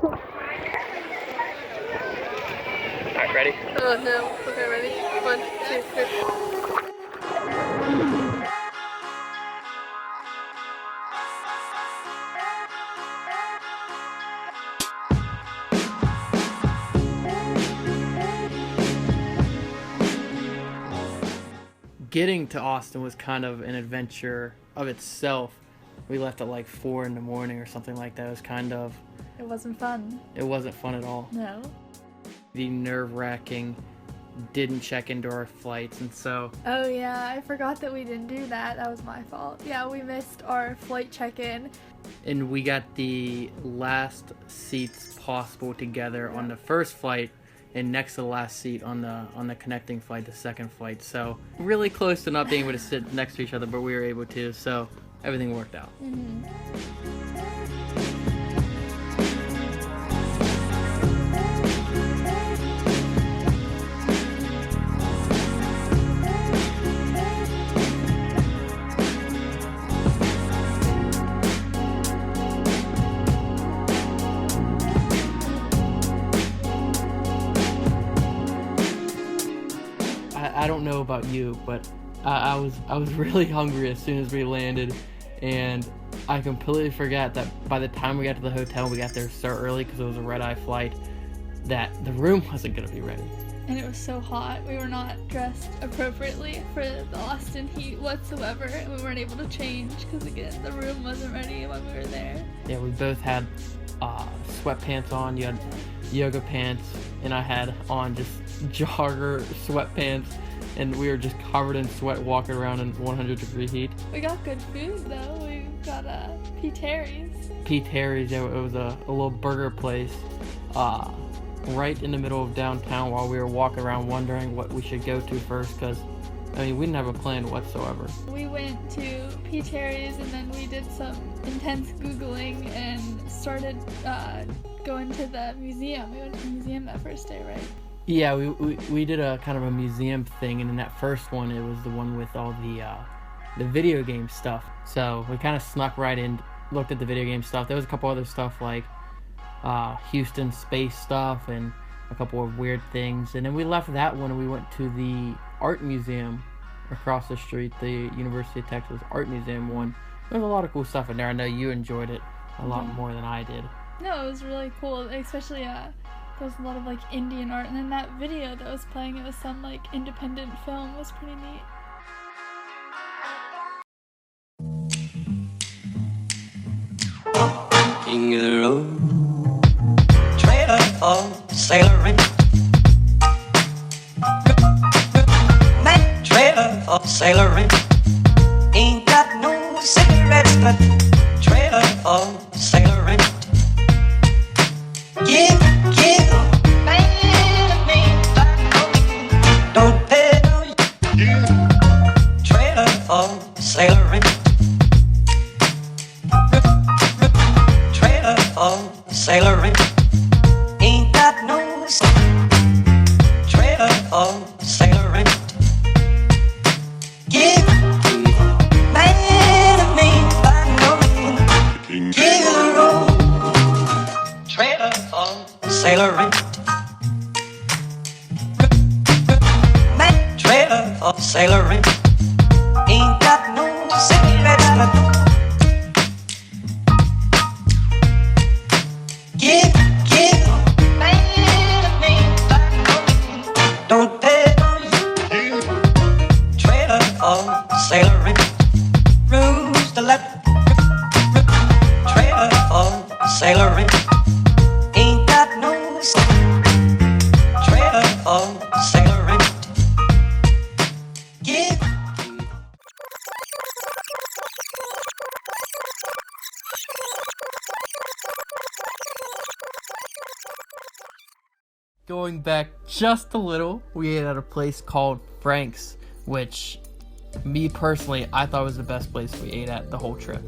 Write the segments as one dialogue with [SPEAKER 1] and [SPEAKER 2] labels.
[SPEAKER 1] Alright, ready?
[SPEAKER 2] Oh no. Okay, ready? 1, 2, 3.
[SPEAKER 1] Getting to Austin was kind of an adventure of itself. We left at like 4 in the morning or something like that. It was kind of...
[SPEAKER 2] It wasn't fun.
[SPEAKER 1] It wasn't fun at all.
[SPEAKER 2] No.
[SPEAKER 1] The nerve-wracking, didn't check into our flights, and so...
[SPEAKER 2] Oh yeah, I forgot that we didn't do that. That was my fault. Yeah, we missed our flight check-in.
[SPEAKER 1] And we got the last seats possible together on the first flight, and next to the last seat on the connecting flight, the second flight. So really close to not being able to sit next to each other, but we were able to, so everything worked out. I don't know about you, but I was really hungry as soon as we landed, and I completely forgot that by the time we got to the hotel, we got there so early because it was a red-eye flight, that the room wasn't going to be ready.
[SPEAKER 2] And it was so hot. We were not dressed appropriately for the Austin heat whatsoever, and we weren't able to change because, again, the room wasn't ready when we were there.
[SPEAKER 1] Yeah, we both had sweatpants on. You had yoga pants, and I had on just jogger sweatpants, and we were just covered in sweat walking around in 100-degree heat.
[SPEAKER 2] We got good food, though. We got P. Terry's.
[SPEAKER 1] P. Terry's, yeah, it was a little burger place right in the middle of downtown while we were walking around wondering what we should go to first, because, I mean, we didn't have a plan whatsoever.
[SPEAKER 2] We went to P. Terry's, and then we did some intense Googling and started going to the museum. We went to the museum that first day, right?
[SPEAKER 1] Yeah, we did a kind of a museum thing, and in that first one, it was the one with all the video game stuff. So we kind of snuck right in, looked at the video game stuff. There was a couple other stuff like Houston space stuff and a couple of weird things. And then we left that one and we went to the art museum across the street, the University of Texas Art Museum one. There's a lot of cool stuff in there. I know you enjoyed it a lot more than I did.
[SPEAKER 2] No, it was really cool, especially there was a lot of like Indian art, and then that video that was playing, it was some like independent film. It was pretty neat.
[SPEAKER 3] King of the road, trailer for sailoring, man, trailer for sailoring. Ain't got no cigarettes, but trailer for sailoring. Give, man, me, don't pay no trailer for sailoring. Trailer for sailoring. Ain't got no trailer for sailoring. Give, man, me, give the road. Trailer for sailoring. Man, trailer for sailoring. Ain't got no cigarettes, but give, man, me, don't pay trailer for sailoring. Rooms to let trailer for sailoring. Ain't got no trailer for sailoring. Give.
[SPEAKER 1] Going back just a little, we ate at a place called Frank's, which, me personally, I thought was the best place we ate at the whole trip.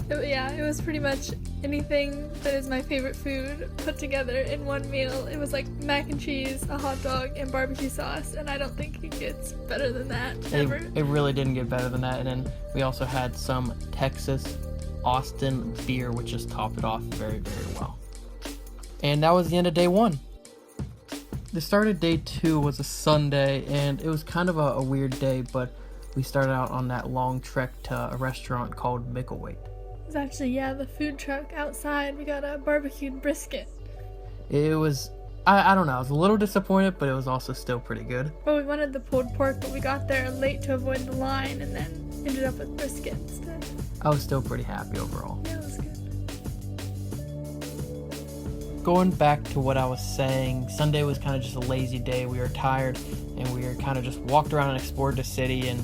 [SPEAKER 2] It was pretty much anything that is my favorite food put together in one meal. It was like mac and cheese, a hot dog, and barbecue sauce, and I don't think it gets better than that ever.
[SPEAKER 1] It really didn't get better than that, and then we also had some Texas Austin beer, which just topped it off very, very well. And that was the end of day 1. The start of day 2 was a Sunday, and it was kind of a weird day, but we started out on that long trek to a restaurant called Micklethwaite.
[SPEAKER 2] It was actually, the food truck outside. We got a barbecued brisket.
[SPEAKER 1] It was, I don't know, I was a little disappointed, but it was also still pretty good.
[SPEAKER 2] Well, we wanted the pulled pork, but we got there late to avoid the line and then ended up with brisket instead.
[SPEAKER 1] I was still pretty happy overall.
[SPEAKER 2] Yeah, it was good.
[SPEAKER 1] Going back to what I was saying, Sunday was kind of just a lazy day. We were tired, and we were kind of just walked around and explored the city and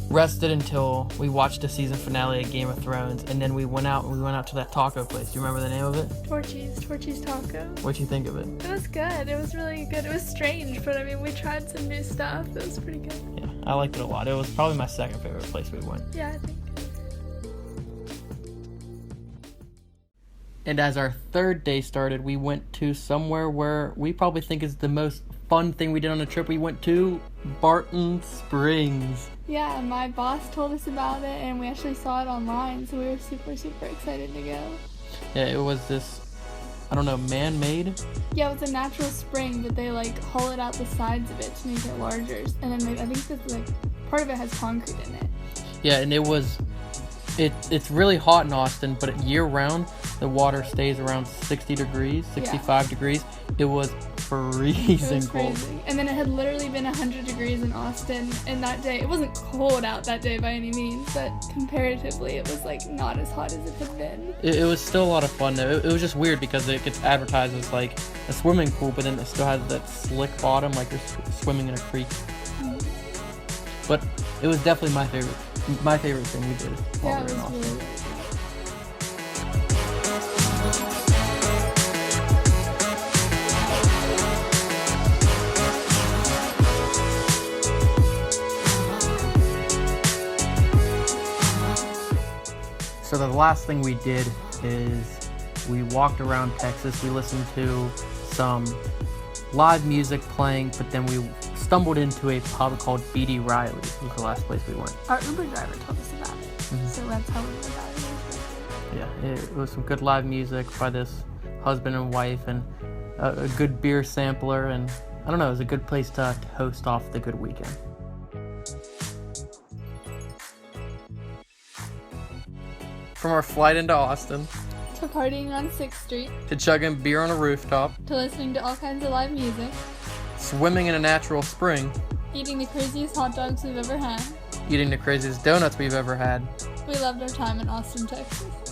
[SPEAKER 1] rested until we watched the season finale of Game of Thrones, and then we went out to that taco place. Do you remember the name of it?
[SPEAKER 2] Torchy's Taco.
[SPEAKER 1] What'd you think of it?
[SPEAKER 2] It was good. It was really good. It was strange, but I mean, we tried some new stuff. It was pretty good.
[SPEAKER 1] Yeah, I liked it a lot. It was probably my second favorite place we went.
[SPEAKER 2] Yeah, I think.
[SPEAKER 1] And as our third day started, we went to somewhere where we probably think is the most fun thing we did on the trip. We went to Barton Springs.
[SPEAKER 2] Yeah, my boss told us about it, and we actually saw it online, so we were super, super excited to go.
[SPEAKER 1] Yeah, it was this, I don't know, man-made?
[SPEAKER 2] Yeah, it was a natural spring, but they, hollowed out the sides of it to make it larger. And then I think that, part of it has concrete in it.
[SPEAKER 1] Yeah, and it's really hot in Austin, but year-round, the water stays around 60 degrees, 65 degrees. It was freezing cold.
[SPEAKER 2] And then it had literally been 100 degrees in Austin, and that day, it wasn't cold out that day by any means, but comparatively, it was, not as hot as it had been.
[SPEAKER 1] It was still a lot of fun, though. It was just weird because it gets advertised as, a swimming pool, but then it still has that slick bottom, like you're swimming in a creek. Mm-hmm. But it was definitely my favorite thing we did while we were in Austin.
[SPEAKER 2] Really good.
[SPEAKER 1] So the last thing we did is we walked around Texas. We listened to some live music playing, but then we stumbled into a pub called B.D. Riley's. It was the last place we went.
[SPEAKER 2] Our Uber driver told us about it, so that's how we knew about it.
[SPEAKER 1] Yeah, it was some good live music by this husband and wife, and a good beer sampler, and I don't know, it was a good place to host off the good weekend. From our flight into Austin,
[SPEAKER 2] To partying on 6th Street,
[SPEAKER 1] to chugging beer on a rooftop,
[SPEAKER 2] to listening to all kinds of live music,
[SPEAKER 1] swimming in a natural spring,
[SPEAKER 2] eating the craziest hot dogs we've ever had,
[SPEAKER 1] eating the craziest donuts we've ever had.
[SPEAKER 2] we loved our time in Austin, Texas.